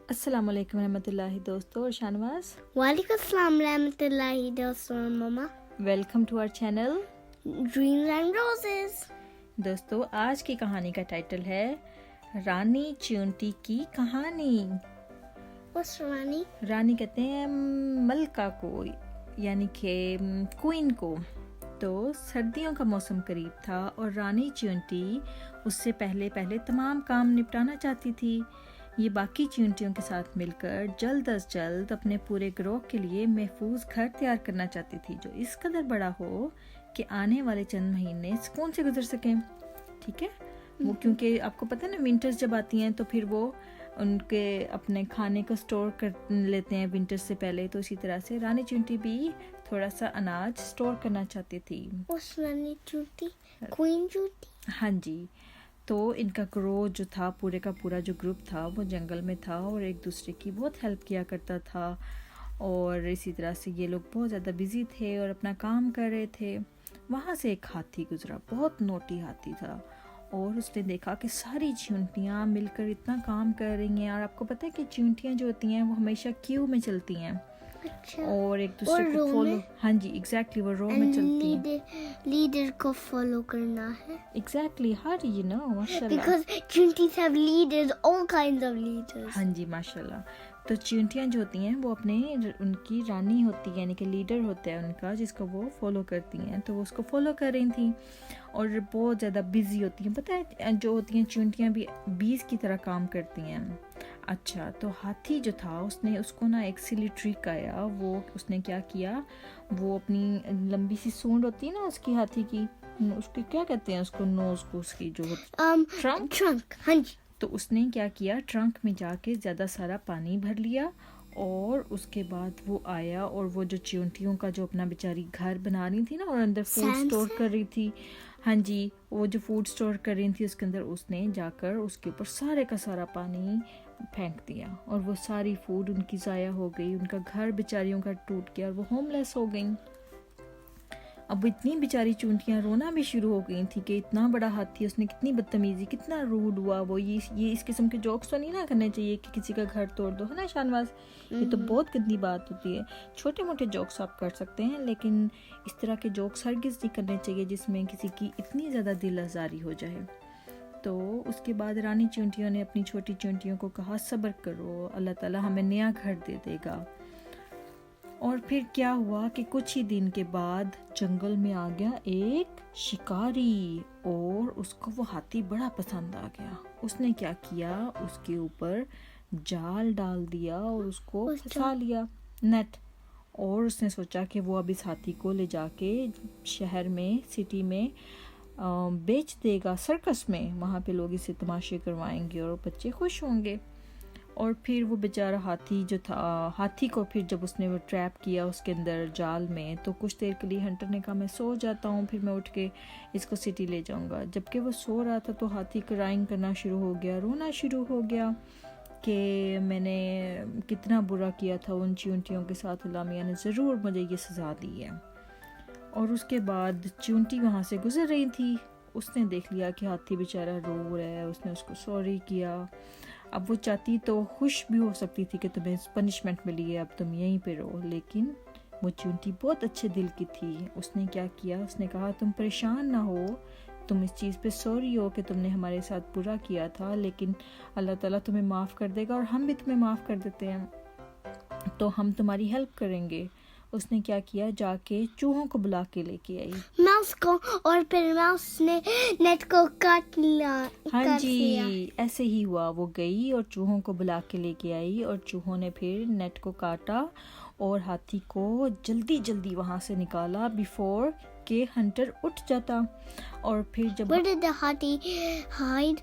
अस्सलाम वालेकुम रहमतुल्लाहि दोस्तों और शानवाज, वालेकुम अस्सलाम रहमतुल्लाहि दोस्तों और मम्मा। Welcome to our channel dreams and roses. दोस्तों, आज की कहानी का टाइटल है रानी च्यूंटी की कहानी। What's रानी? रानी कहते हैं मलका को, यानी कि क्वीन को। तो सर्दियों का मौसम करीब था और रानी च्यूंटी उससे पहले पहले तमाम काम निपटाना चाहती थी। ये बाकी च्यूंटियों के साथ मिलकर जल्द अज जल्द अपने पूरे ग्रोह के लिए महफूज घर तैयार करना चाहती थी, जो इस कदर बड़ा हो कि आने वाले चंद महीने सुकून से गुजर सकें। ठीक है, वो क्योंकि आपको पता है ना, विंटर्स जब आती हैं तो फिर वो उनके अपने खाने को स्टोर कर लेते हैं विंटर से पहले। तो इसी तरह से रानी च्यूंटी भी थोड़ा सा अनाज स्टोर करना चाहती थी। What's रानी च्यूंटी? क्वीन च्यूंटी? हाँ जी। तो इनका ग्रोह जो था, पूरे का पूरा जो ग्रुप था, वो जंगल में था और एक दूसरे की बहुत हेल्प किया करता था। और इसी तरह से ये लोग बहुत ज़्यादा बिजी थे और अपना काम कर रहे थे। वहाँ से एक हाथी गुजरा, बहुत नोटी हाथी था, और उसने देखा कि सारी चींटियाँ मिलकर इतना काम कर रही हैं। और आपको पता है कि चींटियाँ जो होती हैं वो हमेशा क्यू में चलती हैं अच्छा। और एक दूसरे और को row फॉलो। में? हाँ जी, एग्जैक्टली, वो रो में चलती हैं। लीडर को फॉलो करना है। Exactly, how do you know? माशाल्लाह। Because च्यूंटीज have leaders, all kinds of leaders. हाँ जी, माशाल्लाह। तो चींटियाँ जो होती हैं वो अपने उनकी रानी होती है, यानी कि लीडर होता है उनका, जिसको वो फॉलो करती हैं। तो वो उसको फॉलो कर रही थी और बहुत ज़्यादा बिजी होती हैं। पता है, जो होती हैं चींटियाँ भी बीज की तरह काम करती हैं। अच्छा, तो हाथी जो था उसको ना एक सिली ट्रिक आया। वो उसने क्या किया, वो अपनी लंबी सी सूंड होती है ना उसकी, हाथी की, उसकी क्या कहते हैं उसको, नोज को, उसकी जो ट्रंक। हाँ जी। तो उसने क्या किया, ट्रंक में जाके ज़्यादा सारा पानी भर लिया और उसके बाद वो आया और वो जो चींटियों का जो अपना बेचारी घर बना रही थी ना और अंदर फूड स्टोर कर रही थी, हाँ जी, वो जो फूड स्टोर कर रही थी उसके अंदर उसने जाकर उसके ऊपर सारे का सारा पानी फेंक दिया और वो सारी फूड उनकी ज़ाया हो गई। उनका घर बेचारियों का टूट गया और वो होमलेस हो गई। अब इतनी बेचारी चूंटियाँ रोना भी शुरू हो गई थी कि इतना बड़ा हाथी, उसने कितनी बदतमीजी, कितना रूड हुआ वो। ये इस किस्म के जोक्स तो नहीं ना करने चाहिए कि किसी का घर तोड़ दो, है ना शानवाज? ये तो बहुत गंदी बात होती है। छोटे मोटे जोक्स आप कर सकते हैं, लेकिन इस तरह के जोक्स हरगिज़ नहीं करने चाहिए जिसमें किसी की इतनी ज़्यादा दिल आज़ारी हो जाए। तो उसके बाद रानी चींटियों ने अपनी छोटी चींटियों को कहा, सब्र करो, अल्लाह ताला हमें नया घर दे देगा। और फिर क्या हुआ कि कुछ ही दिन के बाद जंगल में आ गया एक शिकारी और उसको वो हाथी बड़ा पसंद आ गया। उसने क्या किया, उसके ऊपर जाल डाल दिया और उसको फंसा लिया, नेट। और उसने सोचा कि वो अब इस हाथी को ले जाके शहर में, सिटी में बेच देगा, सर्कस में। वहाँ पे लोग इसे तमाशे करवाएंगे और बच्चे खुश होंगे। और फिर वो बेचारा हाथी जो था, हाथी को फिर जब उसने वो ट्रैप किया उसके अंदर जाल में, तो कुछ देर के लिए हंटर ने कहा, मैं सो जाता हूँ, फिर मैं उठ के इसको सिटी ले जाऊँगा। जबकि वो सो रहा था तो हाथी क्राइंग करना शुरू हो गया, रोना शुरू हो गया कि मैंने कितना बुरा किया था उन चींटियों के साथ, अल्लाह मियां ने ज़रूर मुझे ये सज़ा दी है। और उसके बाद चींटी वहाँ से गुजर रही थी, उसने देख लिया कि हाथी बेचारा रो रहा है, उसने उसको सॉरी किया। अब वो चाहती तो खुश भी हो सकती थी कि तुम्हें पनिशमेंट मिली है, अब तुम यहीं पे रहो, लेकिन वो चींटी बहुत अच्छे दिल की थी। उसने क्या किया, उसने कहा, तुम परेशान ना हो, तुम इस चीज़ पे सॉरी हो कि तुमने हमारे साथ बुरा किया था, लेकिन अल्लाह ताला तुम्हें माफ़ कर देगा और हम भी तुम्हें माफ़ कर देते हैं, तो हम तुम्हारी हेल्प करेंगे। उसने क्या किया, जाके चूहों को बुला के लेके आई, माउस को, और फिर माउस ने नेट को काट लिया। हाँ जी, ऐसे ही हुआ। वो गई और चूहों को बुला के लेके आई और चूहों ने फिर नेट को काटा और हाथी को जल्दी जल्दी वहाँ से निकाला बिफोर के हंटर उठ जाता। और फिर जब Where did the hathi hide?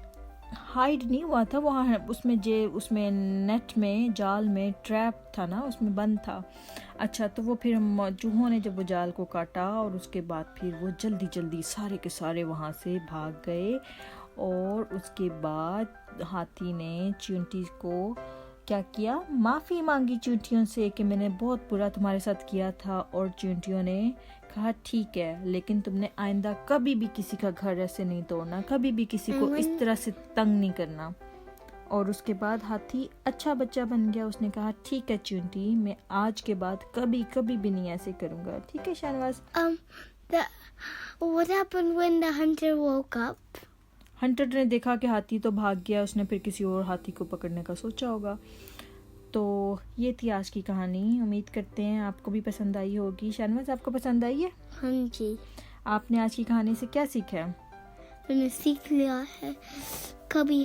Hide नहीं हुआ था वहाँ, उसमें नेट में, जाल में ट्रैप था ना, उसमें बंद था। अच्छा, तो वो फिर चूहों ने जब वो जाल को काटा और उसके बाद फिर वो जल्दी जल्दी सारे के सारे वहाँ से भाग गए। और उसके बाद हाथी ने चींटी को क्या किया, माफ़ी मांगी चींटियों से कि मैंने बहुत बुरा तुम्हारे साथ किया था। और चींटियों ने कहा, ठीक है, लेकिन तुमने आइंदा कभी भी किसी का घर ऐसे नहीं तोड़ना, कभी भी किसी को इस तरह से तंग नहीं करना। اور اس کے بعد ہاتھی اچھا بچہ بن گیا. اس نے کہا ٹھیک ہے چیونٹی, میں آج کے بعد کبھی بھی نہیں ایسے کروں گا. ٹھیک ہے Shahnawaz. What happened when the hunter woke up? Hunter نے دیکھا کہ ہاتھی تو بھاگ گیا, اس نے پھر کسی اور ہاتھی کو پکڑنے کا سوچا ہوگا. تو یہ تھی آج کی کہانی. امید کرتے ہیں آپ کو بھی پسند آئی ہوگی. شہنواز آپ کو پسند آئی ہے؟ ہاں جی. آپ نے آج کی کہانی سے کیا سیکھا ہے؟ میں نے سیکھ لیا ہے کبھی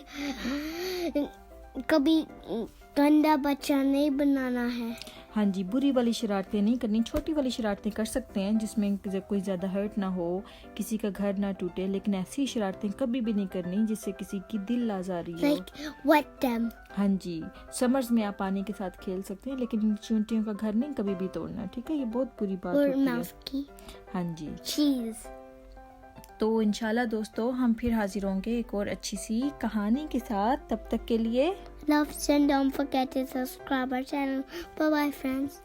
گندا بچہ نہیں بنانا ہے. ہاں جی, بری والی شرارتیں نہیں کرنی, چھوٹی والی شرارتیں کر سکتے ہیں جس میں کوئی زیادہ ہرٹ نہ ہو, کسی کا گھر نہ ٹوٹے, لیکن ایسی شرارتیں کبھی بھی نہیں کرنی جس سے کسی کی دل آزاری ہو. Like wet them. ہاں جی, سمرز میں آپ پانی کے ساتھ کھیل سکتے ہیں لیکن چیونٹیوں کا گھر نہیں کبھی بھی توڑنا. ٹھیک ہے, یہ بہت بری بات اور ہوتی ہے. ماؤس کی ہاں جی, چیز. تو انشاءاللہ دوستو ہم پھر حاضر ہوں گے ایک اور اچھی سی کہانی کے ساتھ. تب تک کے لیے Love and don't forget to subscribe our channel. Bye bye friends.